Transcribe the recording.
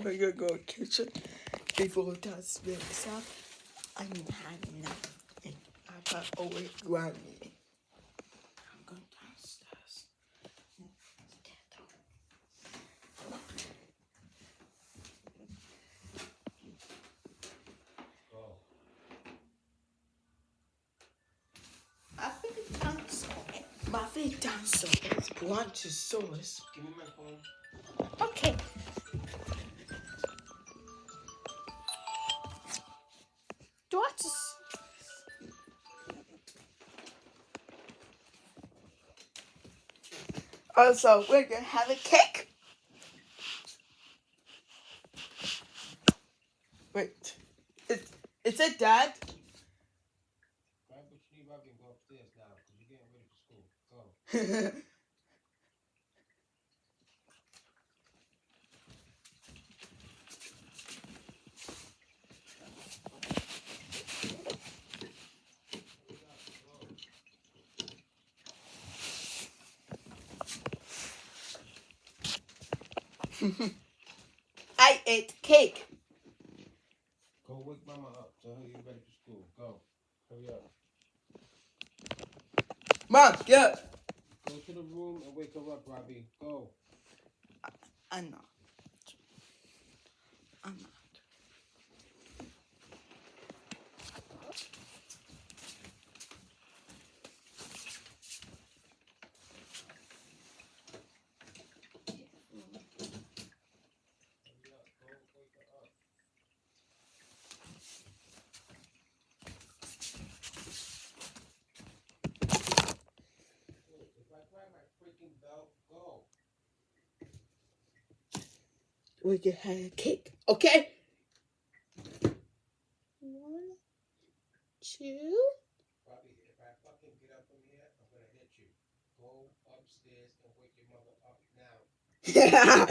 we're gonna go kitchen before that wakes up. I'm having nothing. I got always grab me. I'm going downstairs. My favorite dancer is Brontosaurus. Give me my phone. Okay. Also, we're gonna have a cake. Wait, is it Dad? Grab what you need, Robbie, and go upstairs now, because you're getting ready for school. Go. I ate cake. Go wake Mama up. Tell her you're ready for school. Go. Hurry up. Mom, get up. Go to the room and wake her up, Robbie. Go. I'm not. Hurry up. Go wake her up. Hey, if I grab my freaking belt, go. We can have a cake, okay? 1, 2. Robbie, if I fucking get up from here, I'm gonna hit you. Go upstairs and wake your mother up now. Yeah.